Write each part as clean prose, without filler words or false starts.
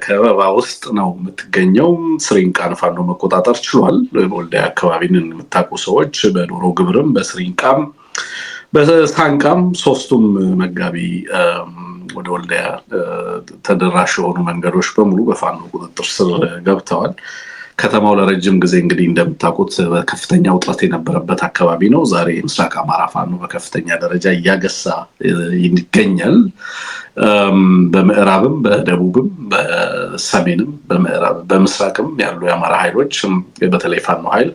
ከበባ ውስጥ ነው የምትገኘው። ስሪንቃን ፋኖ መቆጣጠር ችሏል። ወልዲያ አካባቢን የምታውቁ ሰዎች በዶሮ ግብርም በስሪንቃም በሳንቃም ሶስቱም መጋቢ ወደ ወልዲያ ተደራሽ የሆኑ መንገዶች በሙሉ በፋኖ ቁጥጥር ስር ገብተዋል። ከተማው ለረጅም ጊዜ እንግዲህ እንደምታውቁት በከፍተኛ ውጥረት የነበረበት አካባቢ ነው። ዛሬ ምስራቅ አማራ ፋኖ በከፍተኛ ደረጃ እያገሳ ይገኛል። በምዕራብም በደቡብም በሰሜንም በምስራቅም ያሉ የአማራ ኃይሎች በተለይ ፋኖ ኃይል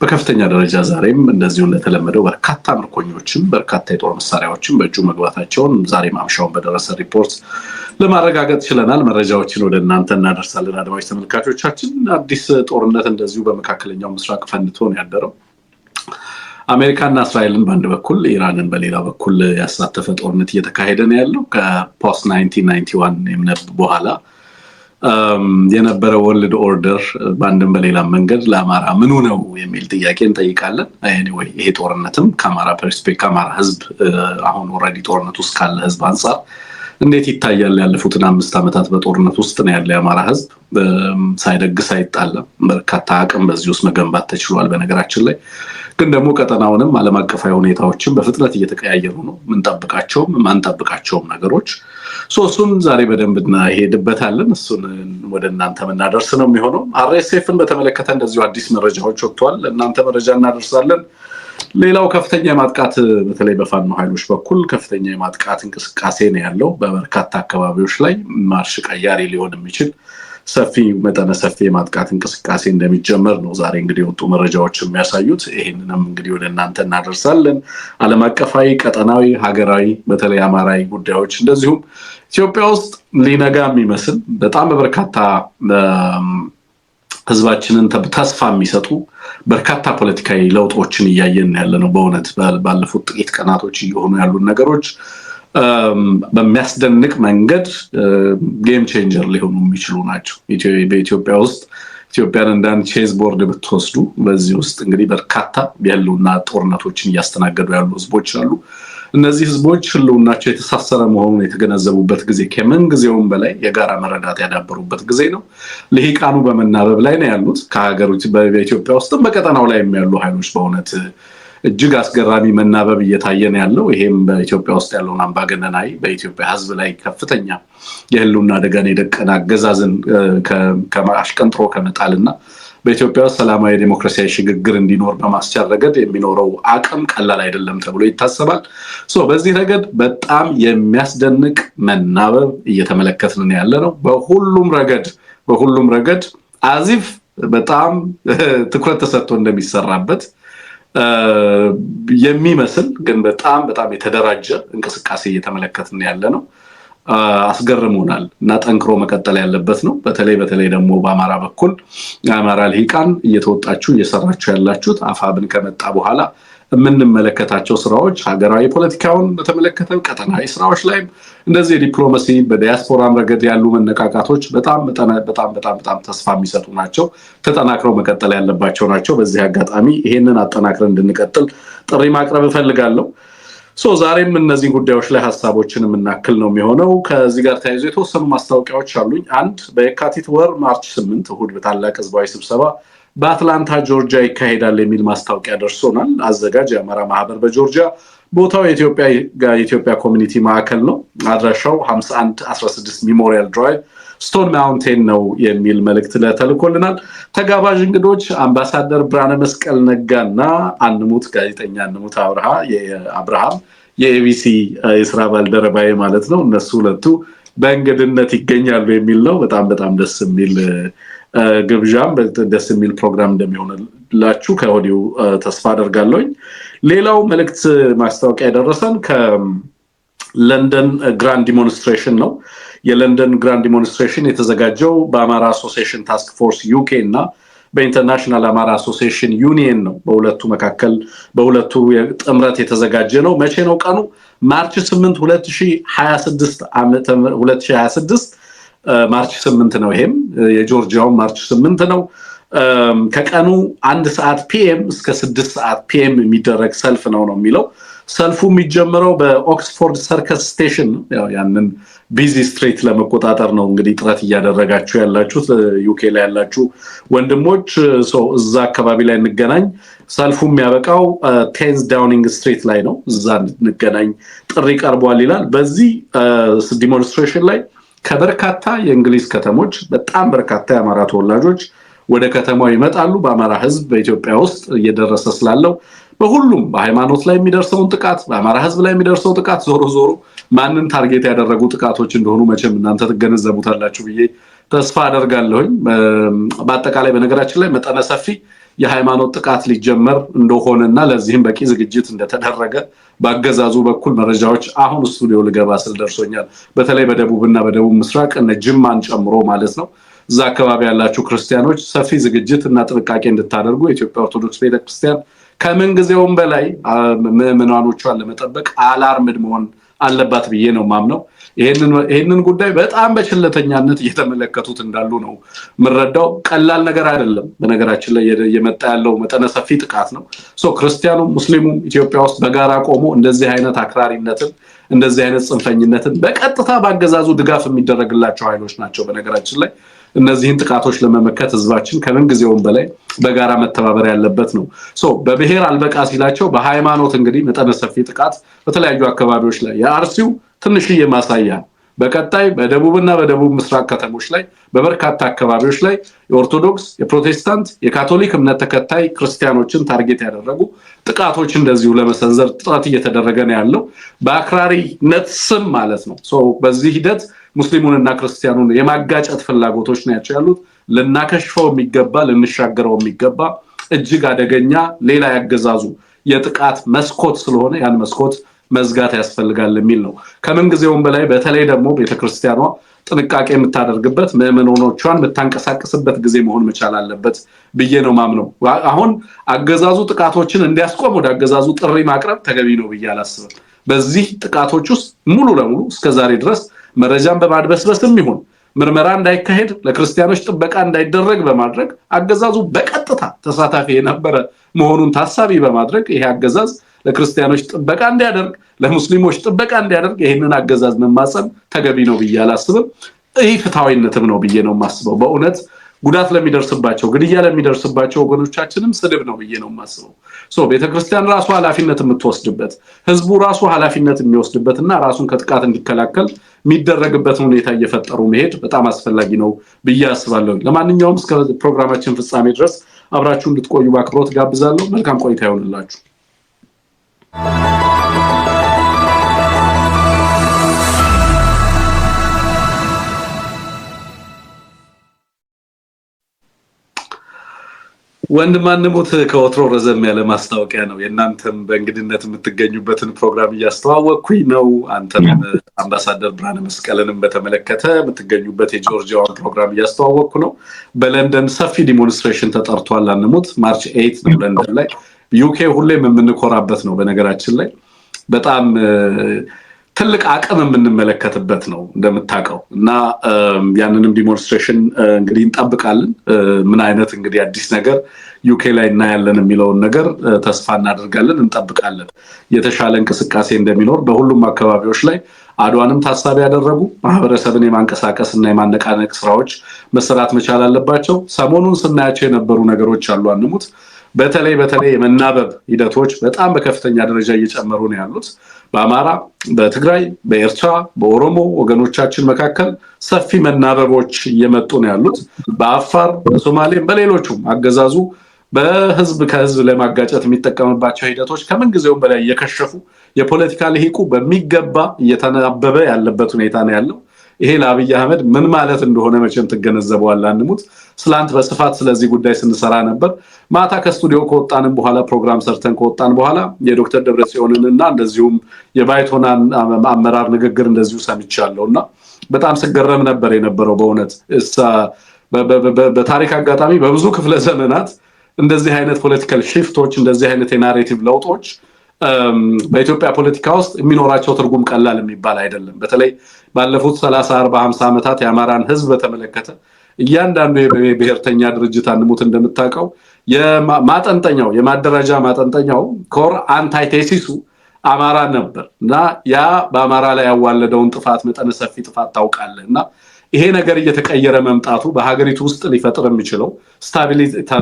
በከፍተኛ ደረጃ ዛሬም እንደዚሁ እንደተለመደው በርካታ ምርኮኞችም በርካታ የጦር መሳሪያዎችም በእጁ መግባታቸውን ዛሬ ማምሻውን በደረሰ ሪፖርት ለማረጋገጥ ችለናል። መረጃዎችን ወደ እናንተ እናደርሳለን። አድማጭ ተመልካቾቻችን፣ አዲስ ጦርነት እንደዚሁ በመካከለኛው ምስራቅ ፈንድቶ ነው ያደረው። አሜሪካና እስራኤልን በአንድ በኩል ኢራንን በሌላ በኩል ያሳተፈ ጦርነት እየተካሄደ ነው ያለው። ከፖስት 1991 የምነብ በኋላ የነበረ ወርልድ ኦርደር በአንድም በሌላ መንገድ ለአማራ ምኑ ነው የሚል ጥያቄ እንጠይቃለን። ኤኒዌይ ይሄ ጦርነትም ከአማራ ፐርስፔክቲቭ ከአማራ ህዝብ አሁን ኦልሬዲ ጦርነት ውስጥ ካለ ህዝብ አንጻር እንዴት ይታያል? ያለፉትን 5 ዓመታት በጦርነት ውስጥ ነው ያለ የአማራ ህዝብ። ሳይደግስ አይጣለም። በርካታ አቅም በዚህ ውስጥ መገንባት ተችሏል። በነገራችን ላይ ግን ደግሞ ቀጠናውንም ዓለም አቀፋዊ ሁኔታዎችን በፍጥነት እየተቀያየሩ ነው። ምንጠብቃቸውም ማንጠብቃቸውም ነገሮች እሱን ዛሬ በደንብ እናሄድበታለን። እሱን ወደ እናንተ የምናደርስ ነው የሚሆነው። አርኤስኤፍን በተመለከተ እንደዚሁ አዲስ መረጃዎች ወጥተዋል። እናንተ መረጃ እናደርሳለን። ሌላው ከፍተኛ የማጥቃት በተለይ በፋኖ ኃይሎች በኩል ከፍተኛ የማጥቃት እንቅስቃሴ ነው ያለው። በበርካታ አካባቢዎች ላይ ማርሽ ቀያሪ ሊሆን የሚችል መጠነ ሰፊ የማጥቃት እንቅስቃሴ እንደሚጀመር ነው ዛሬ እንግዲህ የወጡ መረጃዎች የሚያሳዩት። ይህንንም እንግዲህ ወደ እናንተ እናደርሳለን። ዓለም አቀፋዊ፣ ቀጠናዊ፣ ሀገራዊ በተለይ አማራዊ ጉዳዮች እንደዚሁም ኢትዮጵያ ውስጥ ሊነጋ የሚመስል በጣም በበርካታ ህዝባችንን ተስፋ የሚሰጡ በርካታ ፖለቲካዊ ለውጦችን እያየን ያለ ነው። በእውነት ባለፉት ጥቂት ቀናቶች እየሆኑ ያሉ ነገሮች በሚያስደንቅ መንገድ ጌም ቼንጀር ሊሆኑ የሚችሉ ናቸው። በኢትዮጵያ ውስጥ ኢትዮጵያን እንደ አንድ ቼዝ ቦርድ ብትወስዱ በዚህ ውስጥ እንግዲህ በርካታ ያሉና ጦርነቶችን እያስተናገዱ ያሉ ህዝቦች አሉ። እነዚህ ህዝቦች ህልውናቸው የተሳሰረ መሆኑን የተገነዘቡበት ጊዜ ከምን ጊዜውም በላይ የጋራ መረዳት ያዳበሩበት ጊዜ ነው። ልሂቃኑ በመናበብ ላይ ነው ያሉት። ከሀገሮች በኢትዮጵያ ውስጥም በቀጠናው ላይ ያሉ ኃይሎች በእውነት እጅግ አስገራሚ መናበብ እየታየ ነው ያለው። ይሄም በኢትዮጵያ ውስጥ ያለውን አምባገነናዊ በኢትዮጵያ ህዝብ ላይ ከፍተኛ የህልውና አደጋን የደቀነ አገዛዝን አሽቀንጥሮ ከመጣልና በኢትዮጵያ ውስጥ ሰላማዊ ዲሞክራሲያዊ ሽግግር እንዲኖር በማስቻል ረገድ የሚኖረው አቅም ቀላል አይደለም ተብሎ ይታሰባል። በዚህ ረገድ በጣም የሚያስደንቅ መናበብ እየተመለከትን ያለ ነው። በሁሉም ረገድ አዚፍ በጣም ትኩረት ተሰጥቶ እንደሚሰራበት የሚመስል ግን በጣም የተደራጀ እንቅስቃሴ እየተመለከትን ያለ ነው። አስገርሞናል እና ጠንክሮ መቀጠል ያለበት ነው። በተለይ ደግሞ በአማራ በኩል የአማራ ልሂቃን እየተወጣችሁ እየሰራችሁ ያላችሁት አፋብን ከመጣ በኋላ የምንመለከታቸው ስራዎች ሀገራዊ ፖለቲካውን በተመለከተ ቀጠናዊ ስራዎች ላይ እንደዚህ የዲፕሎማሲ በዲያስፖራም ረገድ ያሉ መነቃቃቶች በጣም ተስፋ የሚሰጡ ናቸው። ተጠናክረው መቀጠል ያለባቸው ናቸው። በዚህ አጋጣሚ ይሄንን አጠናክረን እንድንቀጥል ጥሪ ማቅረብ እፈልጋለሁ። ዛሬም እነዚህ ጉዳዮች ላይ ሐሳቦችን የምናክል ነው የሚሆነው። ከዚህ ጋር ተያይዞ የተወሰኑ ማስታወቂያዎች አሉኝ። አንድ በየካቲት ወር ማርች 8 እሁድ በታላቅ ህዝባዊ ስብሰባ በአትላንታ ጆርጂያ ይካሄዳል የሚል ማስታወቂያ ደርሶናል። አዘጋጅ የአማራ ማህበር በጆርጂያ፣ ቦታው የኢትዮጵያ ኮሚኒቲ ማዕከል ነው። አድራሻው 5116 ሚሞሪያል ድራይቭ ስቶን ማውንቴን ነው የሚል መልእክት ተልኮልናል። ተጋባዥ እንግዶች አምባሳደር ብርሃነ መስቀል ነጋና ጋዜጠኛ አንሙት አብርሃም የኤቢሲ የስራ ባልደረባዬ ማለት ነው። እነሱ ሁለቱ በእንግድነት ይገኛሉ የሚል ነው። በጣም ደስ የሚል ግብዣም ደስ የሚል ፕሮግራም እንደሚሆንላችሁ ከወዲሁ ተስፋ አደርጋለሁኝ። ሌላው መልእክት ማስታወቂያ የደረሰን ከለንደን ግራንድ ዲሞንስትሬሽን ነው። የለንደን ግራንድ ዲሞንስትሬሽን የተዘጋጀው በአማራ አሶሲዬሽን ታስክ ፎርስ ዩኬ እና በኢንተርናሽናል አማራ አሶሲዬሽን ዩኒየን ነው። በሁለቱ ጥምረት የተዘጋጀ ነው። መቼ ነው ቀኑ? ማርች 8 2026 ማርች 8 ነው። ይሄም የጆርጂያው ማርች 8 ነው። ከቀኑ 1 ሰዓት ፒኤም እስከ 6 ሰዓት ፒኤም የሚደረግ ሰልፍ ነው የሚለው። ሰልፉ የሚጀምረው በኦክስፎርድ ሰርከስ ስቴሽን ነው። ያንን ቢዚ ስትሬት ለመቆጣጠር ነው እንግዲህ ጥረት እያደረጋችሁ ያላችሁት ዩኬ ላይ ያላችሁ ወንድሞች እዛ አካባቢ ላይ እንገናኝ ሰልፉ የሚያበቃው 10 ዳውኒንግ ስትሪት ላይ ነው እዛ እንገናኝ ጥሪ ቀርቧል ይላል በዚህ ዲሞንስትሬሽን ላይ ከበርካታ የእንግሊዝ ከተሞች በጣም በርካታ የአማራ ተወላጆች ወደ ከተማው ይመጣሉ በአማራ ህዝብ በኢትዮጵያ ውስጥ እየደረሰ ስላለው በሁሉም በሃይማኖት ላይ የሚደርሰውን ጥቃት በአማራ ህዝብ ላይ የሚደርሰው ጥቃት ዞሮ ዞሮ ማንን ታርጌት ያደረጉ ጥቃቶች እንደሆኑ መቼም እናንተ ትገነዘቡታላችሁ ብዬ ተስፋ አደርጋለሁኝ በአጠቃላይ በነገራችን ላይ መጠነ ሰፊ የሃይማኖት ጥቃት ሊጀመር እንደሆነና ለዚህም በቂ ዝግጅት እንደተደረገ ባገዛዙ በኩል መረጃዎች አሁን ስቱዲዮ ልገባ ስል ደርሶኛል በተለይ በደቡብና በደቡብ ምስራቅ እነ ጅማን ጨምሮ ማለት ነው እዛ አካባቢ ያላችሁ ክርስቲያኖች ሰፊ ዝግጅት እና ጥንቃቄ እንድታደርጉ የኢትዮጵያ ኦርቶዶክስ ቤተክርስቲያን ከምን ጊዜውም በላይ ምዕመናኖቿን ለመጠበቅ አላርምድ መሆን አለባት ብዬ ነው ማምነው ይሄንን ጉዳይ በጣም በችለተኛነት እየተመለከቱት እንዳሉ ነው ምረዳው ቀላል ነገር አይደለም በነገራችን ላይ የመጣ ያለው መጠነ ሰፊ ጥቃት ነው ክርስቲያኑ ሙስሊሙ ኢትዮጵያ ውስጥ በጋራ ቆሞ እንደዚህ አይነት አክራሪነትን እንደዚህ አይነት ጽንፈኝነትን በቀጥታ ባገዛዙ ድጋፍ የሚደረግላቸው ኃይሎች ናቸው በነገራችን ላይ እነዚህን ጥቃቶች ለመመከት ህዝባችን ከምን ጊዜውም በላይ በጋራ መተባበር ያለበት ነው በብሔር አልበቃ ሲላቸው በሃይማኖት እንግዲህ መጠነ ሰፊ ጥቃት በተለያዩ አካባቢዎች ላይ የአርሲው ትንሽዬ ማሳያ በቀጣይ በደቡብና በደቡብ ምስራቅ ከተሞች ላይ በበርካታ አካባቢዎች ላይ የኦርቶዶክስ የፕሮቴስታንት የካቶሊክ እምነት ተከታይ ክርስቲያኖችን ታርጌት ያደረጉ ጥቃቶች እንደዚሁ ለመሰንዘር ጥረት እየተደረገ ነው ያለው በአክራሪነት ስም ማለት ነው በዚህ ሂደት ሙስሊሙንና ክርስቲያኑን የማጋጨት ፍላጎቶች ናቸው ያሉት ለናከሽፈው የሚገባ ለንሻገረው የሚገባ እጅግ አደገኛ ሌላ ያገዛዙ የጥቃት መስኮት ስለሆነ ያን መስኮት መዝጋት ያስፈልጋል የሚል ነው ከምን ጊዜውም በላይ በተለይ ደግሞ ቤተክርስቲያኗ ጥንቃቄ የምታደርግበት ምዕመናኖቿን የምታንቀሳቀስበት ጊዜ መሆን መቻል አለበት ብዬ ነው ማምነው አሁን አገዛዙ ጥቃቶችን እንዲያስቆም ወደ አገዛዙ ጥሪ ማቅረብ ተገቢ ነው ብዬ አላስብም በዚህ ጥቃቶች ውስጥ ሙሉ ለሙሉ እስከዛሬ ድረስ መረጃን በማድበስበስም ይሁን ምርመራ እንዳይካሄድ ለክርስቲያኖች ጥበቃ እንዳይደረግ በማድረግ አገዛዙ በቀጥታ ተሳታፊ የነበረ መሆኑን ታሳቢ በማድረግ ይሄ አገዛዝ ለክርስቲያኖች ጥበቃ እንዲያደርግ ለሙስሊሞች ጥበቃ እንዲያደርግ ይሄንን አገዛዝ መማጸን ተገቢ ነው ብዬ አላስብም ይሄ ፍትሃዊነትም ነው ብዬ ነው ማስበው በእውነት ጉዳት ለሚደርስባቸው ግድያ ለሚደርስባቸው ወገኖቻችንም ስድብ ነው ብዬ ነው ማስበው ቤተክርስቲያን ራሱ ኃላፊነት የምትወስድበት ህዝቡ ራሱ ኃላፊነት የሚወስድበትና ራሱን ከጥቃት እንዲከላከል የሚደረግበት ሁኔታ እየፈጠሩ መሄድ በጣም አስፈላጊ ነው ብዬ አስባለሁ ለማንኛውም እስከ ፕሮግራማችን ፍጻሜ ድረስ አብራችሁ እንድትቆዩ በአክብሮት ጋብዛለሁ መልካም ቆይታ ይሁንላችሁ ወንድማንሞት ከወትሮ ረዘም ያለ ማስታወቂያ ነው የእናንተም በእንግድነት የምትገኙበትን ፕሮግራም እያስተዋወቅኩኝ ነው አንተም አምባሳደር ብርሃነ መስቀልንም በተመለከተ የምትገኙበት የጆርጂያውን ፕሮግራም እያስተዋወቅኩ ነው በለንደን ሰፊ ዲሞንስትሬሽን ተጠርቷል አንሙት ማርች 8 ነው ለንደን ላይ ዩኬ ሁሌም የምንኮራበት ነው በነገራችን ላይ በጣም ትልቅ አቅም የምንመለከትበት ነው እንደምታውቀው እና ያንንም ዲሞንስትሬሽን እንግዲህ እንጠብቃለን ምን አይነት እንግዲህ አዲስ ነገር ዩኬ ላይ እናያለን የሚለውን ነገር ተስፋ እናደርጋለን እንጠብቃለን የተሻለ እንቅስቃሴ እንደሚኖር በሁሉም አካባቢዎች ላይ አድዋንም ታሳቢ ያደረጉ ማህበረሰብን የማንቀሳቀስና የማነቃነቅ ስራዎች መሰራት መቻል አለባቸው ሰሞኑን ስናያቸው የነበሩ ነገሮች አሉ አንሙት በተለይ የመናበብ ሂደቶች በጣም በከፍተኛ ደረጃ እየጨመሩ ነው ያሉት በአማራ በትግራይ በኤርትራ በኦሮሞ ወገኖቻችን መካከል ሰፊ መናበቦች እየመጡ ነው ያሉት በአፋር በሶማሌም በሌሎችም አገዛዙ በህዝብ ከህዝብ ለማጋጨት የሚጠቀምባቸው ሂደቶች ከምን ጊዜውም በላይ እየከሸፉ የፖለቲካ ልሂቁ በሚገባ እየተናበበ ያለበት ሁኔታ ነው ያለው ይሄ ለአብይ አህመድ ምን ማለት እንደሆነ መቼም ትገነዘበዋለህ አንሙት ስላንት በስፋት ስለዚህ ጉዳይ ስንሰራ ነበር ማታ ከስቱዲዮ ከወጣንም በኋላ ፕሮግራም ሰርተን ከወጣን በኋላ የዶክተር ደብረጽዮንንና እንደዚሁም የባይቶና አመራር ንግግር እንደዚሁ ሰምቻለሁና በጣም ስገረም ነበር የነበረው በእውነት በታሪክ አጋጣሚ በብዙ ክፍለ ዘመናት እንደዚህ አይነት ፖለቲካል ሽፍቶች እንደዚህ አይነት የናሬቲቭ ለውጦች በኢትዮጵያ ፖለቲካ ውስጥ የሚኖራቸው ትርጉም ቀላል የሚባል አይደለም በተለይ ባለፉት 30 40 50 ዓመታት የአማራን ህዝብ በተመለከተ እያንዳንዱ የብሔርተኛ ድርጅት አንሙት እንደምታውቀው የማጠንጠኛው የማደራጃ ማጠንጠኛው ኮር አንታይ ቴሲሱ አማራ ነበር እና ያ በአማራ ላይ ያዋለደውን ጥፋት መጠነ ሰፊ ጥፋት ታውቃለህና ይሄ ነገር እየተቀየረ መምጣቱ በሀገሪቱ ውስጥ ሊፈጥር የሚችለው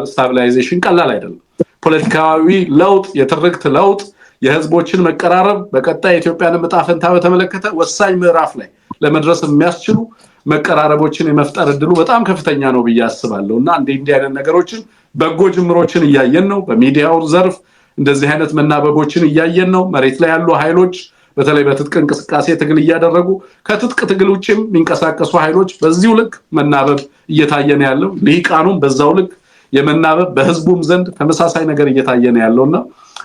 ስታቢላይዜሽን ቀላል አይደለም። ፖለቲካዊ ለውጥ፣ የትርክት ለውጥ፣ የህዝቦችን መቀራረብ በቀጣይ ኢትዮጵያን ዕጣ ፈንታ በተመለከተ ወሳኝ ምዕራፍ ላይ ለመድረስ የሚያስችሉ መቀራረቦችን የመፍጠር እድሉ በጣም ከፍተኛ ነው ብዬ አስባለሁና እንዲህ አይነት ነገሮችን በጎ ጅምሮችን እያየን ነው። በሚዲያው ዘርፍ እንደዚህ አይነት መናበቦችን እያየን ነው። መሬት ላይ ያሉ ኃይሎች በተለይ በትጥቅ እንቅስቃሴ ትግል እያደረጉ ከትጥቅ ትግል ውጪም የሚንቀሳቀሱ ኃይሎች በዚሁ ልክ መናበብ እየታየን ያለው ልሂቃኑም በዛው ልክ የመናበብ በህዝቡም ዘንድ ተመሳሳይ ነገር እየታየን ያለውና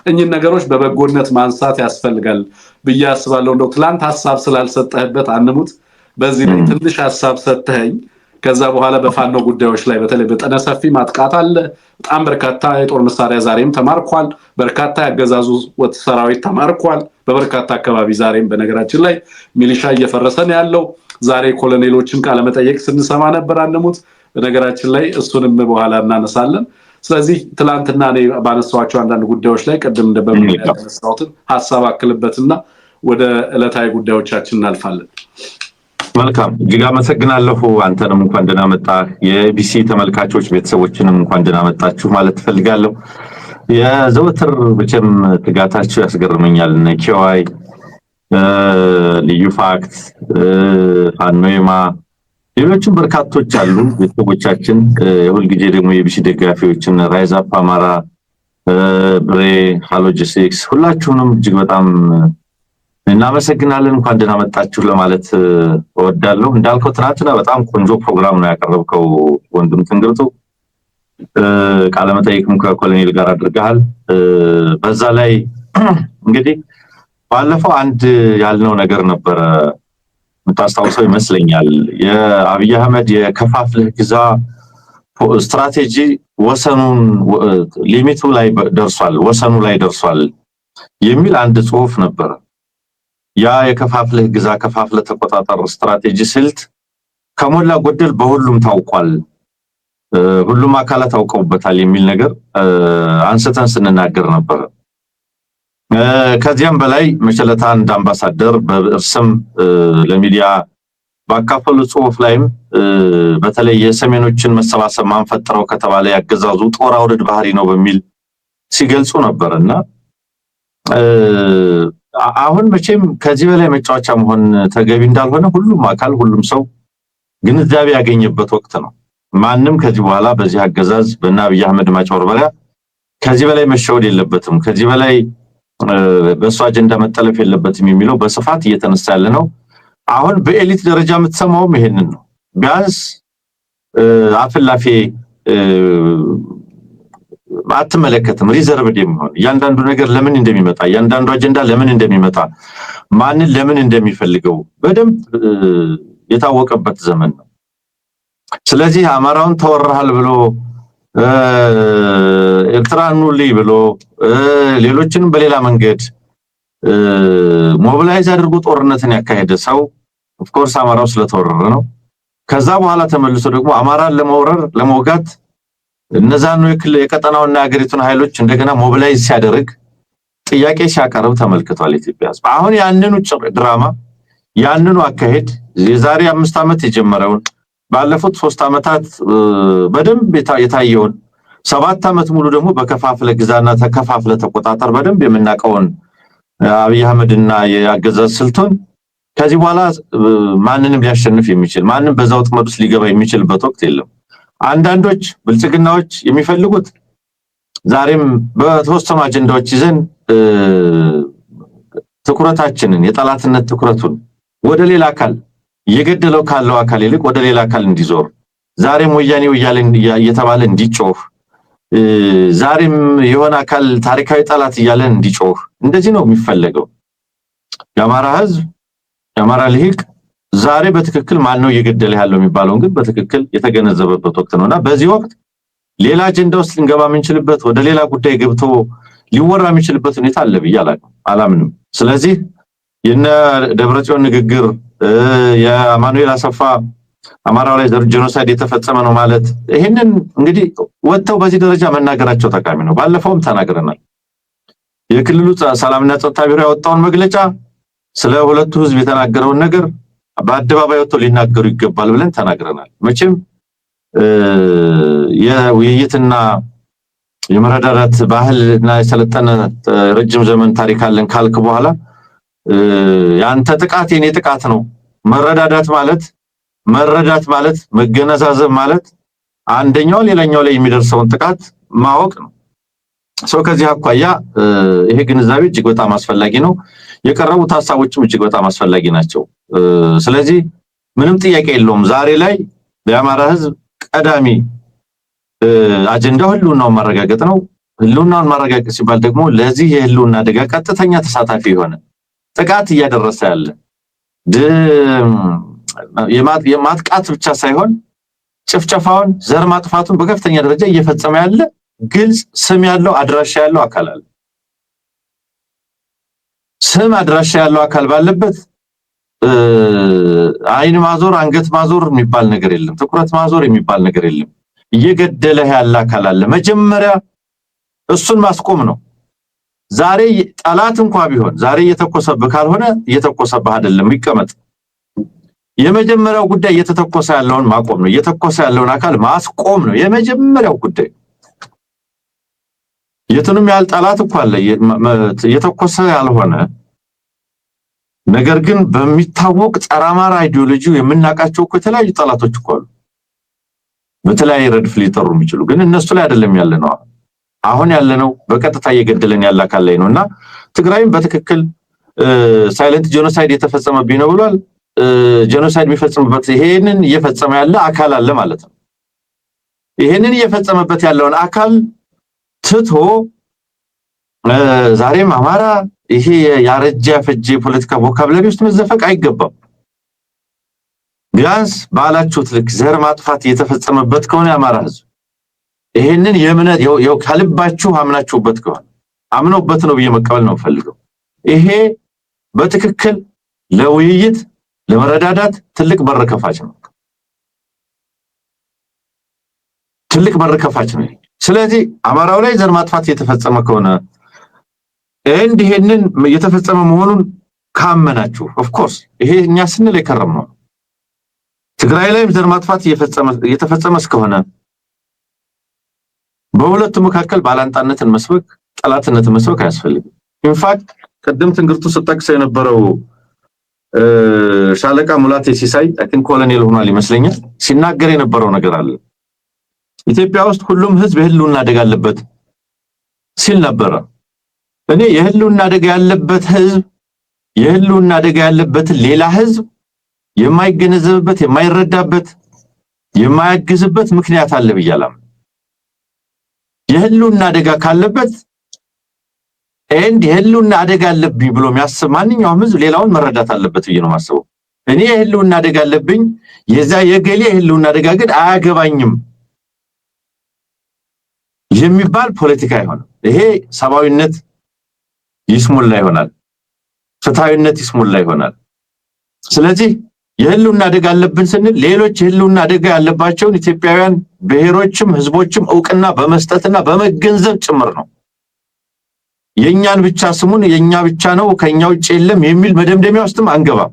እኚህ ነገሮች በበጎነት ማንሳት ያስፈልጋል ብዬ አስባለሁ። እንደው ትላንት ሐሳብ ስላልሰጠህበት አንሙት በዚህ ላይ ትንሽ ሐሳብ ሰጥተኸኝ ከዛ በኋላ በፋኖ ጉዳዮች ላይ በተለይ በጠነ ሰፊ ማጥቃት አለ። በጣም በርካታ የጦር መሳሪያ ዛሬም ተማርኳል። በርካታ ያገዛዙ ሰራዊት ተማርኳል። በበርካታ አካባቢ ዛሬም በነገራችን ላይ ሚሊሻ እየፈረሰ ነው ያለው። ዛሬ ኮሎኔሎችን ቃለ መጠየቅ ስንሰማ ነበር አንሙት። በነገራችን ላይ እሱንም በኋላ እናነሳለን። ስለዚህ ትላንትና እኔ ባነሳኋቸው አንዳንድ ጉዳዮች ላይ ቀደም እንደበመያ ያነሳሁትን ሐሳብ አክልበትና ወደ ዕለታዊ ጉዳዮቻችን እናልፋለን። መልካም እጅግ አመሰግናለሁ። አንተንም እንኳን ደህና መጣህ። የቢሲ ተመልካቾች ቤተሰቦችንም እንኳን ደህና መጣችሁ ማለት ፈልጋለሁ። የዘወትር ብቻም ትጋታችሁ ያስገርመኛል። ነኪዋይ ልዩ ፋክት ፋኖይማ ሌሎችም በርካቶች አሉ ቤተሰቦቻችን። የሁል ጊዜ ደግሞ የቢሲ ደጋፊዎችን ራይዝ አፕ አማራ፣ ብሬ፣ ሃሎጂስቲክስ ሁላችሁንም እጅግ በጣም እናመሰግናለን። እንኳን ደህና መጣችሁ ለማለት እወዳለሁ። እንዳልከው ትናንትና በጣም ቆንጆ ፕሮግራም ነው ያቀረብከው ወንድም ትንግርቱ። ቃለ መጠይቅም ከኮሎኔል ጋር አድርገሃል። በዛ ላይ እንግዲህ ባለፈው አንድ ያልነው ነገር ነበረ የምታስታውሰው ይመስለኛል። የአብይ አህመድ የከፋፍለህ ግዛ ስትራቴጂ ወሰኑን ሊሚቱ ላይ ደርሷል፣ ወሰኑ ላይ ደርሷል የሚል አንድ ጽሑፍ ነበር። ያ የከፋፍለህ ግዛ ከፋፍለህ ተቆጣጠር ስትራቴጂ ስልት ከሞላ ጎደል በሁሉም ታውቋል፣ ሁሉም አካላት አውቀውበታል የሚል ነገር አንስተን ስንናገር ነበር። ከዚያም በላይ መቸለታ አንድ አምባሳደር በእርስም ለሚዲያ ባካፈሉ ጽሑፍ ላይም በተለይ የሰሜኖችን መሰባሰብ ማንፈጥረው ከተባለ ያገዛዙ ጦር አውርድ ባህሪ ነው በሚል ሲገልጹ ነበርና አሁን መቼም ከዚህ በላይ መጫወቻ መሆን ተገቢ እንዳልሆነ ሁሉም አካል ሁሉም ሰው ግንዛቤ ያገኘበት ወቅት ነው። ማንም ከዚህ በኋላ በዚህ አገዛዝ በአብይ አህመድ ማጭበርበሪያ ከዚህ በላይ መሸወድ የለበትም፣ ከዚህ በላይ በሱ አጀንዳ መጠለፍ የለበትም የሚለው በስፋት እየተነሳ ያለ ነው። አሁን በኤሊት ደረጃ የምትሰማውም ይሄንን ነው። ቢያንስ አፍላፊ አትመለከትም። ሪዘርቭድ የሚሆን እያንዳንዱ ነገር ለምን እንደሚመጣ እያንዳንዱ አጀንዳ ለምን እንደሚመጣ ማንን ለምን እንደሚፈልገው በደንብ የታወቀበት ዘመን ነው። ስለዚህ አማራውን ተወራሃል ብሎ ኤርትራኑልይ ብሎ ሌሎችንም በሌላ መንገድ ሞቢላይዝ አድርጎ ጦርነትን ያካሄደ ሰው ኦፍ ኮርስ አማራው ስለተወረረ ነው። ከዛ በኋላ ተመልሶ ደግሞ አማራን ለመውረር ለመውጋት እነዛን የቀጠናውና ሀገሪቱን ኃይሎች እንደገና ሞቢላይዝ ሲያደርግ ጥያቄ ሲያቀርብ ተመልክቷል ኢትዮጵያ። አሁን ያንኑ ድራማ ያንኑ አካሄድ የዛሬ 5 ዓመት የጀመረውን ባለፉት 3 ዓመታት በደንብ የታየውን 7 ዓመት ሙሉ ደግሞ በከፋፍለ ግዛና ተከፋፍለ ተቆጣጣር በደንብ የምናቀውን አብይ አህመድና የአገዛዝ ስልቱን ከዚህ በኋላ ማንንም ሊያሸንፍ የሚችል ማንንም በዛው ጥመድ ውስጥ ሊገባ የሚችልበት ወቅት የለም። አንዳንዶች ብልጽግናዎች የሚፈልጉት ዛሬም በተወሰኑ አጀንዳዎች ይዘን ትኩረታችንን የጠላትነት ትኩረቱን ወደ ሌላ አካል እየገደለው ካለው አካል ይልቅ ወደ ሌላ አካል እንዲዞር ዛሬም ወያኔው እየተባለ እንዲጮህ ዛሬም የሆነ አካል ታሪካዊ ጠላት እያለ እንዲጮህ እንደዚህ ነው የሚፈልገው። የአማራ ህዝብ የአማራ ልሂቅ ዛሬ በትክክል ማን ነው እየገደለ ያለው የሚባለው ግን በትክክል የተገነዘበበት ወቅት ነውና በዚህ ወቅት ሌላ አጀንዳ ውስጥ ልንገባ የምንችልበት ወደ ሌላ ጉዳይ ገብቶ ሊወራ የሚችልበት ሁኔታ አለ ብዬ አላምንም። ስለዚህ የነ ደብረጽዮን ንግግር የአማኑኤል አሰፋ አማራው ላይ ጄኖሳይድ የተፈጸመ ነው ማለት ይሄንን እንግዲህ ወጥተው በዚህ ደረጃ መናገራቸው ጠቃሚ ነው። ባለፈውም ተናግረናል። የክልሉ ሰላምና ጸጥታ ቢሮ ያወጣውን መግለጫ ስለ ሁለቱ ህዝብ የተናገረውን ነገር በአደባባይ ወጥቶ ሊናገሩ ይገባል ብለን ተናግረናል። መቼም የውይይትና የመረዳዳት ባህልና የሰለጠነ ረጅም ዘመን ታሪክ አለን ካልክ በኋላ ያንተ ጥቃት የኔ ጥቃት ነው መረዳዳት ማለት መገነዛዘብ ማለት አንደኛው ሌላኛው ላይ የሚደርሰውን ጥቃት ማወቅ ነው። ሰው ከዚህ አኳያ ይሄ ግንዛቤ እጅግ በጣም አስፈላጊ ነው። የቀረቡት ሐሳቦችም እጅግ በጣም አስፈላጊ ናቸው። ስለዚህ ምንም ጥያቄ የለውም ዛሬ ላይ የአማራ ህዝብ ቀዳሚ አጀንዳው ህልውናውን ማረጋገጥ ነው። ህልውናውን ማረጋገጥ ሲባል ደግሞ ለዚህ የህልውና አደጋ ቀጥተኛ ተሳታፊ የሆነ ጥቃት እያደረሰ ያለ የማጥቃት ብቻ ሳይሆን ጭፍጨፋውን ዘር ማጥፋቱን በከፍተኛ ደረጃ እየፈጸመ ያለ ግልጽ ስም ያለው አድራሻ ያለው አካል አለ። ስም አድራሻ ያለው አካል ባለበት አይን ማዞር አንገት ማዞር የሚባል ነገር የለም። ትኩረት ማዞር የሚባል ነገር የለም። እየገደለ ያለ አካል አለ። መጀመሪያ እሱን ማስቆም ነው። ዛሬ ጠላት እንኳን ቢሆን ዛሬ እየተኮሰብህ ካልሆነ እየተኮሰብህ አይደለም ይቀመጥ። የመጀመሪያው ጉዳይ እየተተኮሰ ያለውን ማቆም ነው። እየተኮሰ ያለውን አካል ማስቆም ነው የመጀመሪያው ጉዳይ። የቱንም ያህል ጠላት እንኳን አለ እየተኮሰ ያልሆነ ነገር ግን በሚታወቅ ጸረ አማራ አይዲዮሎጂ የምናቃቸው እኮ የተለያዩ ጠላቶች እኮ አሉ። በተለያየ ረድፍ ሊጠሩ የሚችሉ ግን እነሱ ላይ አይደለም ያለነው። አሁን ያለነው በቀጥታ እየገደለን ያለ አካል ላይ ነውና ትግራይም በትክክል ሳይለንት ጄኖሳይድ የተፈጸመብኝ ነው ብሏል። ጄኖሳይድ የሚፈጽምበት ይሄንን እየፈጸመ ያለ አካል አለ ማለት ነው። ይሄንን እየፈጸመበት ያለውን አካል ትቶ ዛሬም አማራ ይሄ ያረጀ ያፈጀ ፖለቲካ ቮካብላሪ ውስጥ መዘፈቅ አይገባም። ቢያንስ ባላችሁት ልክ ዘር ማጥፋት እየተፈጸመበት ከሆነ አማራ ህዝብ ይሄንን የምነት ከልባችሁ አምናችሁበት ከሆነ አምነውበት ነው በየመቀበል ነው ፈልገው ይሄ በትክክል ለውይይት ለመረዳዳት ትልቅ በር ከፋች ነው። ትልቅ በር ከፋች ነው። ስለዚህ አማራው ላይ ዘር ማጥፋት እየተፈጸመ ከሆነ ይሄንን እየተፈጸመ መሆኑን ካመናችሁ ኦፍ ኮርስ ይሄ እኛ ስንል የከረም ነው። ትግራይ ላይ ዘር ማጥፋት እየተፈጸመ እስከሆነ በሁለቱ መካከል ባላንጣነትን መስበክ ጠላትነትን መስበክ አያስፈልግም። ኢንፋክት ቀደም ትንግርቱ ስጠቅሰው የነበረው ሻለቃ ሙላቴ ሲሳይ አይ ቲንክ ኮሎኔል ሆኗል ይመስለኛል ሲናገር የነበረው ነገር አለ። ኢትዮጵያ ውስጥ ሁሉም ህዝብ የህልውና አደጋ አለበት ሲል ነበር። እኔ የህልውና አደጋ ያለበት ህዝብ የህልውና አደጋ ያለበት ሌላ ህዝብ የማይገነዘብበት የማይረዳበት የማያግዝበት ምክንያት አለ ብያለሁ። የህልውና አደጋ ካለበት የህልውና አደጋ አለብኝ ብሎ የሚያስብ ማንኛውም ህዝብ ሌላውን መረዳት አለበት ብዬ ነው የማስበው። እኔ የህልውና አደጋ አለብኝ የዛ የገሌ የህልውና አደጋ ግን አያገባኝም የሚባል ፖለቲካ ይሆናል። ይሄ ሰባዊነት ይስሙላ ይሆናል፣ ፍትሃዊነት ይስሙላ ይሆናል። ስለዚህ የህልውና አደጋ አለብን ስንል ሌሎች የህልውና አደጋ ያለባቸውን ኢትዮጵያውያን ብሔሮችም ህዝቦችም ዕውቅና በመስጠትና በመገንዘብ ጭምር ነው። የኛን ብቻ ስሙን የኛ ብቻ ነው ከኛ ውጭ የለም የሚል መደምደሚያ ውስጥም አንገባም።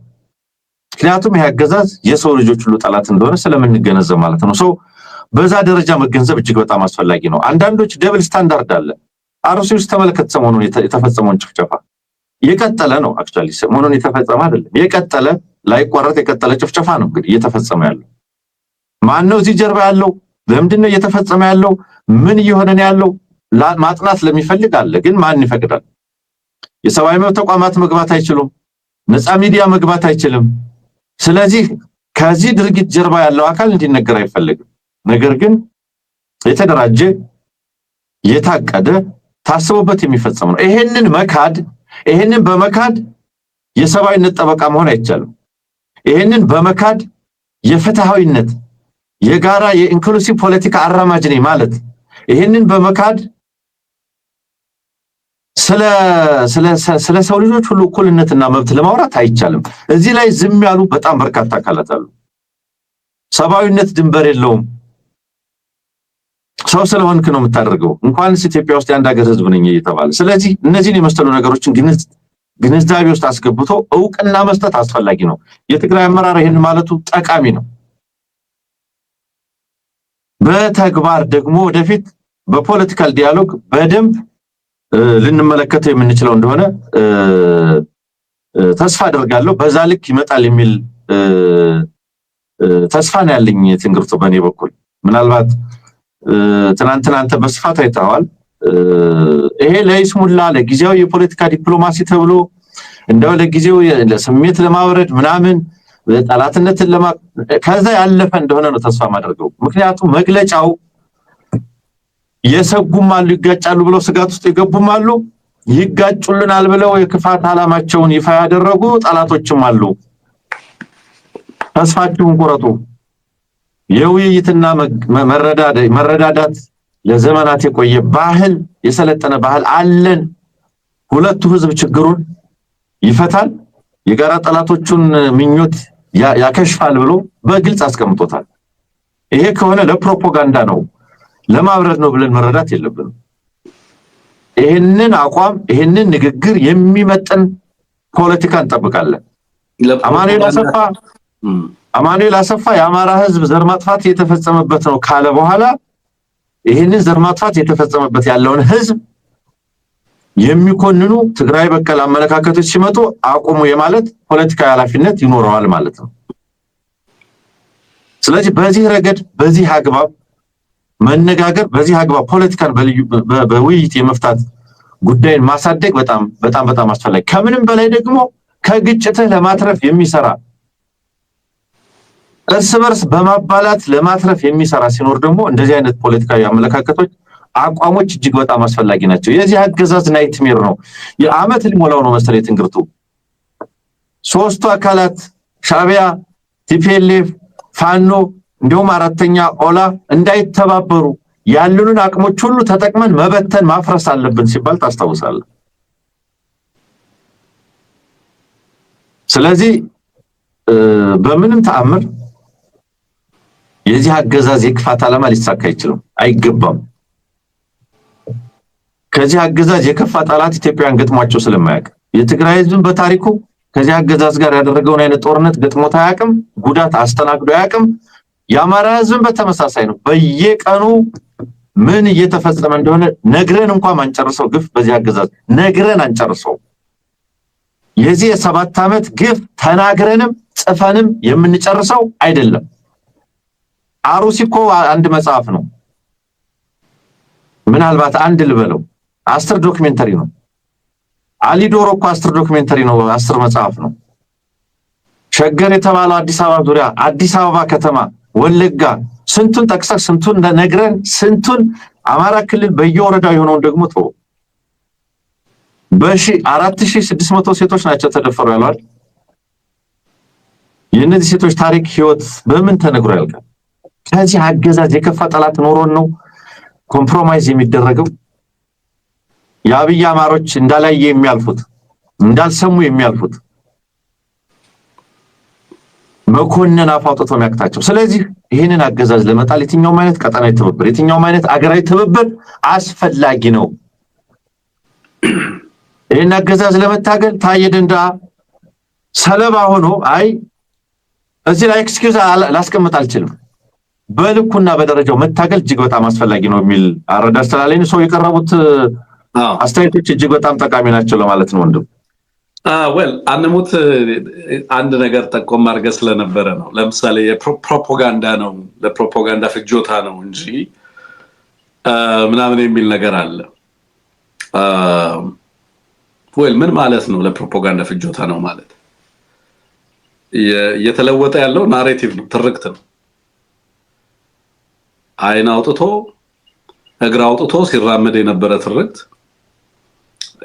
ምክንያቱም ይሄ አገዛዝ የሰው ልጆች ሁሉ ጠላት እንደሆነ ስለምንገነዘብ ማለት ነው። ሰው በዛ ደረጃ መገንዘብ እጅግ በጣም አስፈላጊ ነው። አንዳንዶች ደብል ስታንዳርድ አለ። አርሲ ውስጥ ተመልከት ሰሞኑን የተፈጸመውን ጭፍጨፋ የቀጠለ ነው። አክቹአሊ ሰሞኑን የተፈጸመ አይደለም የቀጠለ ላይቋረጥ የቀጠለ ጭፍጨፋ ነው እንግዲህ እየተፈጸመ ያለው። ማን ነው እዚህ ጀርባ ያለው? ለምንድነው እየተፈጸመ ያለው? ምን እየሆነ ነው ያለው? ማጥናት ለሚፈልግ አለ። ግን ማን ይፈቅዳል? የሰብአዊ መብት ተቋማት መግባት አይችሉም። ነፃ ሚዲያ መግባት አይችልም። ስለዚህ ከዚህ ድርጊት ጀርባ ያለው አካል እንዲነገር አይፈልግም። ነገር ግን የተደራጀ የታቀደ ታስቦበት የሚፈጸም ነው። ይሄንን በመካድ የሰብአዊነት ጠበቃ መሆን አይቻልም። ይሄንን በመካድ የፍትሃዊነት የጋራ የኢንክሉሲቭ ፖለቲካ አራማጅ ነኝ ማለት ይሄንን በመካድ ስለ ሰው ልጆች ሁሉ እኩልነትና መብት ለማውራት አይቻልም። እዚህ ላይ ዝም ያሉ በጣም በርካታ አካላት አሉ። ሰብአዊነት ድንበር የለውም። ሰው ስለሆንክ ነው የምታደርገው እንኳንስ ኢትዮጵያ ውስጥ የአንድ ሀገር ህዝብ ነኝ እየተባለ። ስለዚህ እነዚህን የመሰሉ ነገሮችን ግንዛቤ ውስጥ አስገብቶ እውቅና መስጠት አስፈላጊ ነው። የትግራይ አመራር ይሄን ማለቱ ጠቃሚ ነው። በተግባር ደግሞ ወደፊት በፖለቲካል ዲያሎግ በደንብ ልንመለከተው የምንችለው እንደሆነ ተስፋ አደርጋለሁ። በዛ ልክ ይመጣል የሚል ተስፋ ነው ያለኝ ትንግርቱ በእኔ በኩል። ምናልባት ትናንትና አንተ በስፋት አይተዋል። ይሄ ለይስሙላ ለጊዜው የፖለቲካ ዲፕሎማሲ ተብሎ እንደው ለጊዜው ለስሜት ለማውረድ ምናምን ጠላትነትን ከዛ ያለፈ እንደሆነ ነው ተስፋ ማደርገው። ምክንያቱም መግለጫው የሰጉም አሉ ይጋጫሉ ብለው ስጋት ውስጥ የገቡም አሉ፣ ይጋጩልናል ብለው የክፋት ዓላማቸውን ይፋ ያደረጉ ጠላቶችም አሉ። ተስፋችሁን ቁረጡ። የውይይትና መረዳዳት ለዘመናት የቆየ ባህል የሰለጠነ ባህል አለን። ሁለቱ ህዝብ ችግሩን ይፈታል፣ የጋራ ጠላቶቹን ምኞት ያከሽፋል ብሎ በግልጽ አስቀምጦታል። ይሄ ከሆነ ለፕሮፓጋንዳ ነው ለማብረድ ነው ብለን መረዳት የለብንም። ይሄንን አቋም ይሄንን ንግግር የሚመጥን ፖለቲካ እንጠብቃለን። አማኑኤል አሰፋ የአማራ ህዝብ ዘር ማጥፋት የተፈጸመበት ነው ካለ በኋላ ይሄንን ዘር ማጥፋት የተፈጸመበት ያለውን ህዝብ የሚኮንኑ ትግራይ በቀል አመለካከቶች ሲመጡ አቁሙ የማለት ፖለቲካዊ ኃላፊነት ይኖረዋል ማለት ነው። ስለዚህ በዚህ ረገድ በዚህ አግባብ መነጋገር በዚህ አግባብ ፖለቲካን በውይይት የመፍታት ጉዳይን ማሳደግ በጣም አስፈላጊ። ከምንም በላይ ደግሞ ከግጭትህ ለማትረፍ የሚሰራ እርስ በርስ በማባላት ለማትረፍ የሚሰራ ሲኖር ደግሞ እንደዚህ አይነት ፖለቲካዊ አመለካከቶች አቋሞች እጅግ በጣም አስፈላጊ ናቸው። የዚህ አገዛዝ ናይትሜር ነው። የዓመት ሊሞላው ነው መሰለኝ ትንግርቱ። ሶስቱ አካላት ሻዕቢያ፣ ቲፒኤልኤፍ፣ ፋኖ እንዲሁም አራተኛ ኦላ እንዳይተባበሩ ያሉንን አቅሞች ሁሉ ተጠቅመን መበተን ማፍረስ አለብን ሲባል ታስታውሳለህ። ስለዚህ በምንም ተአምር የዚህ አገዛዝ የክፋት ዓላማ ሊሳካ አይገባም። ከዚህ አገዛዝ የከፋ ጠላት ኢትዮጵያን ገጥሟቸው ስለማያውቅ የትግራይ ህዝብ በታሪኩ ከዚህ አገዛዝ ጋር ያደረገውን አይነት ጦርነት ገጥሞት አያውቅም፣ ጉዳት አስተናግዶ አያውቅም። የአማራ ህዝብ በተመሳሳይ ነው። በየቀኑ ምን እየተፈጸመ እንደሆነ ነግረን እንኳን ማንጨርሰው ግፍ በዚህ አገዛዝ ነግረን አንጨርሰው። የዚህ የ7 ዓመት ግፍ ተናግረንም ጽፈንም የምንጨርሰው አይደለም። አሩሲ እኮ አንድ መጽሐፍ ነው። ምናልባት አንድ ልበለው 10 ዶክመንተሪ ነው። አሊዶሮ እኮ 10 ዶክመንተሪ ነው፣ 10 መጽሐፍ ነው። ሸገር የተባለው አዲስ አበባ ዙሪያ፣ አዲስ አበባ ከተማ፣ ወለጋ ስንቱን ጠቅሰን ስንቱን ነግረን ስንቱን አማራ ክልል በየወረዳው የሆነውን ደግሞ ተው። 4600 ሴቶች ናቸው ተደፈሩ ያሏል። የእነዚህ ሴቶች ታሪክ ህይወት በምን ተነግሮ ያልቃል? ከዚህ አገዛዝ የከፋ ጠላት ኖሮን ነው ኮምፕሮማይዝ የሚደረገው? የአብይ አማሮች እንዳላየ የሚያልፉት እንዳልሰሙ የሚያልፉት መኮንን አፋውጥቶ የሚያክታቸው። ስለዚህ ይህንን አገዛዝ ለመጣል የትኛውም አይነት ቀጠናዊ ትብብር የትኛውም አይነት አገራዊ ትብብር አስፈላጊ ነው። ይህን አገዛዝ ለመታገል ታየ ደንደዓ ሰለባ ሆኖ እዚህ ላይ ኤክስኪውዝ ላስቀምጥ አልችልም፣ በልኩና በደረጃው መታገል እጅግ በጣም አስፈላጊ ነው የሚል አረዳድ ስላለኝ ሰው የቀረቡት አስተያየቶች እጅግ በጣም ጠቃሚ ናቸው ለማለት ነው። ወንድም አንሙት አንድ ነገር ጠቆም አድርገህ ስለነበረ ነው። ለምሳሌ የፕሮፓጋንዳ ነው ለፕሮፓጋንዳ ፍጆታ ነው እንጂ ምናምን የሚል ነገር አለ። ምን ማለት ነው? ለፕሮፓጋንዳ ፍጆታ ነው ማለት እየተለወጠ ያለው ናሬቲቭ ነው፣ ትርክት ነው። አይን አውጥቶ እግር አውጥቶ ሲራመድ የነበረ ትርክት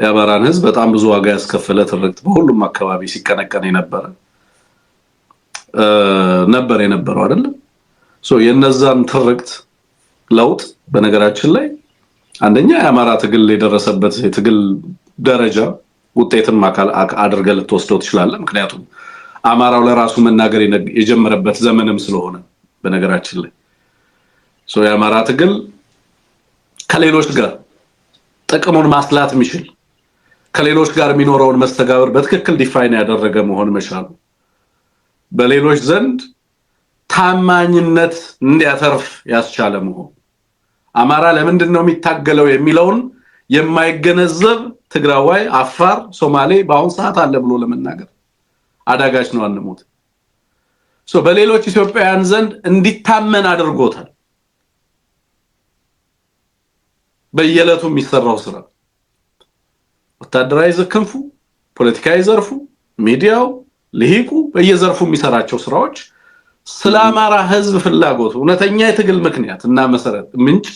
የአማራን ህዝብ በጣም ብዙ ዋጋ ያስከፈለ ትርክት በሁሉም አካባቢ ሲቀነቀን ነበር የነበረው አይደል? የነዛን ትርክት ለውጥ በነገራችን ላይ አንደኛ የአማራ ትግል የደረሰበት የትግል ደረጃ ውጤትን አድርገህ ልትወስደው ትችላለህ። ምክንያቱም አማራው ለራሱ መናገር የጀመረበት ዘመንም ስለሆነ በነገራችን ላይ የአማራ ትግል ከሌሎች ጋር ጥቅሙን ማስላት የሚችል ከሌሎች ጋር የሚኖረውን መስተጋብር በትክክል ዲፋይን ያደረገ መሆን መቻሉ በሌሎች ዘንድ ታማኝነት እንዲያተርፍ ያስቻለ መሆን አማራ ለምንድን ነው የሚታገለው የሚለውን የማይገነዘብ ትግራዋይ አፋር ሶማሌ በአሁን ሰዓት አለ ብሎ ለመናገር አዳጋች ነው አንሞት በሌሎች ኢትዮጵያውያን ዘንድ እንዲታመን አድርጎታል በየለቱ የሚሰራው ስራ ወታደራዊ ዘክንፉ ፖለቲካዊ ዘርፉ ሚዲያው ለሂቁ በየዘርፉ የሚሰራቸው ስራዎች ስለ አማራ ህዝብ ፍላጎት እውነተኛ የትግል ምክንያት እና መሰረት ምንጭ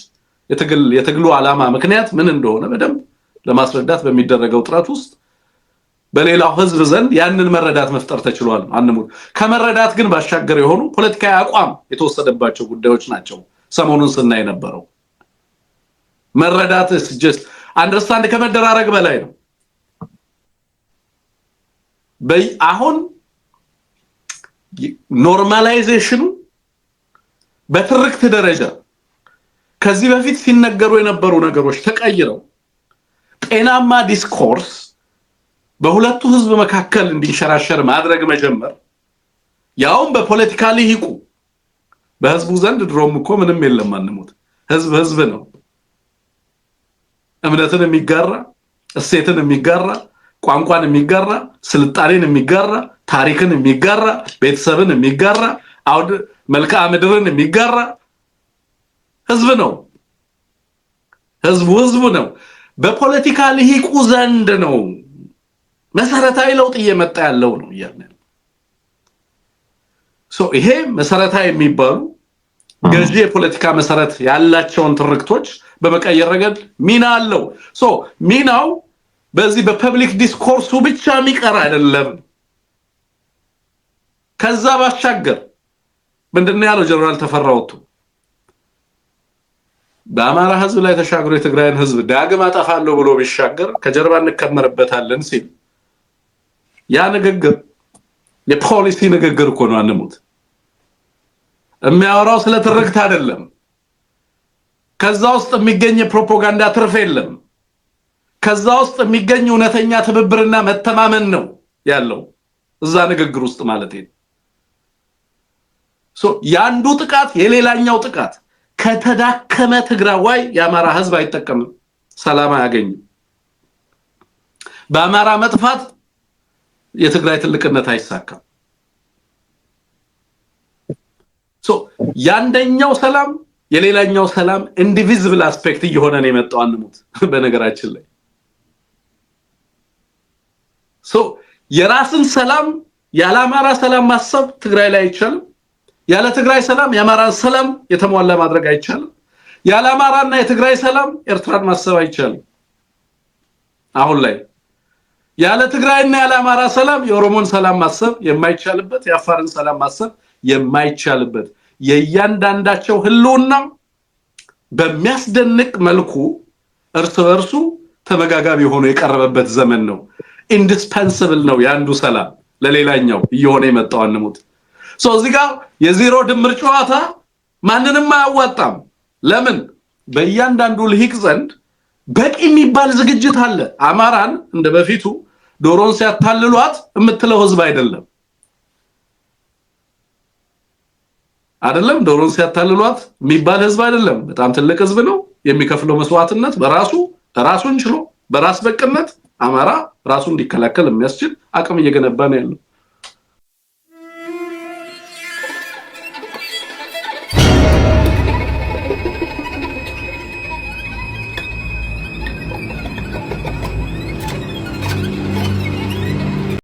የትግሉ ዓላማ ምክንያት ምን እንደሆነ በደንብ ለማስረዳት በሚደረገው ጥረት ውስጥ በሌላው ህዝብ ዘንድ ያንን መረዳት መፍጠር ተችሏል አንሙት ከመረዳት ግን ባሻገር የሆኑ ፖለቲካዊ አቋም የተወሰደባቸው ጉዳዮች ናቸው ሰሞኑን ስናይ ነበረው መረዳት just understand ከመደራረግ በላይ ነው አሁን ኖርማላይዜሽኑ በትርክት ደረጃ ከዚህ በፊት ሲነገሩ የነበሩ ነገሮች ተቀይረው ጤናማ ዲስኮርስ በሁለቱ ህዝብ መካከል እንዲንሸራሸር ማድረግ መጀመር ያውም በፖለቲካሊ ሂቁ በህዝቡ ዘንድ ድሮም እኮ ምንም የለም አንሙት ህዝብ ነው እምነትን የሚጋራ እሴትን የሚጋራ ቋንቋን የሚጋራ ስልጣኔን የሚጋራ ታሪክን የሚጋራ ቤተሰብን የሚጋራ አውድ መልክዓ ምድርን የሚጋራ ህዝብ ነው ህዝቡ ነው በፖለቲካ ሊሂቁ ዘንድ ነው መሰረታዊ ለውጥ እየመጣ ያለው ነው ያለው ይሄ መሰረታዊ የሚባሉ ገዢ የፖለቲካ መሰረት ያላቸውን ትርክቶች በመቀየር ረገድ ሚና አለው ሚናው በዚህ በፐብሊክ ዲስኮርሱ ብቻ የሚቀር አይደለም ከዛ ባሻገር ምንድነው ያለው ጀነራል ተፈራውቱ በአማራ ህዝብ ላይ ተሻግሮ የትግራይን ህዝብ ዳግም አጠፋለሁ ብሎ ቢሻገር ከጀርባ እንከመርበታለን ሲል ያ ንግግር የፖሊሲ ንግግር እኮ ነው አንሙት የሚያወራው ስለ ትርክት አይደለም ከዛ ውስጥ የሚገኝ ፕሮፓጋንዳ ትርፍ የለም ከዛ ውስጥ የሚገኝ እውነተኛ ትብብርና መተማመን ነው ያለው እዛ ንግግር ውስጥ ማለት ነው ያንዱ ጥቃት የሌላኛው ጥቃት ከተዳከመ ትግራዋይ የአማራ ህዝብ አይጠቀምም ሰላም አያገኝም በአማራ መጥፋት የትግራይ ትልቅነት አይሳካም ያንደኛው ሰላም የሌላኛው ሰላም ኢንዲቪዚብል አስፔክት እየሆነ ነው የመጣው አንሙት በነገራችን ላይ የራስን ሰላም ያለ አማራ ሰላም ማሰብ ትግራይ ላይ አይቻልም ያለ ትግራይ ሰላም የአማራን ሰላም የተሟላ ማድረግ አይቻልም ያለ አማራና የትግራይ ሰላም ኤርትራን ማሰብ አይቻልም አሁን ላይ ያለ ትግራይና ያለ አማራ ሰላም የኦሮሞን ሰላም ማሰብ የማይቻልበት የአፋርን ሰላም ማሰብ የማይቻልበት የእያንዳንዳቸው ህልውና በሚያስደንቅ መልኩ እርስ በርሱ ተመጋጋቢ ሆኖ የቀረበበት ዘመን ነው ኢንዲስፔንሰብል ነው ያንዱ ሰላም ለሌላኛው እየሆነ የመጣው አንሙት እዚህ ጋር የዜሮ ድምር ጨዋታ ማንንም አያዋጣም ለምን በእያንዳንዱ ልሂቅ ዘንድ በቂ የሚባል ዝግጅት አለ አማራን እንደበፊቱ ዶሮን ሲያታልሏት የምትለው ህዝብ አይደለም ዶሮን ሲያታልሏት የሚባል ህዝብ አይደለም በጣም ትልቅ ህዝብ ነው የሚከፍለው መስዋዕትነት ራሱን ችሎ በራስ በቅነት አማራ ራሱን እንዲከላከል የሚያስችል አቅም እየገነባ ነው ያለው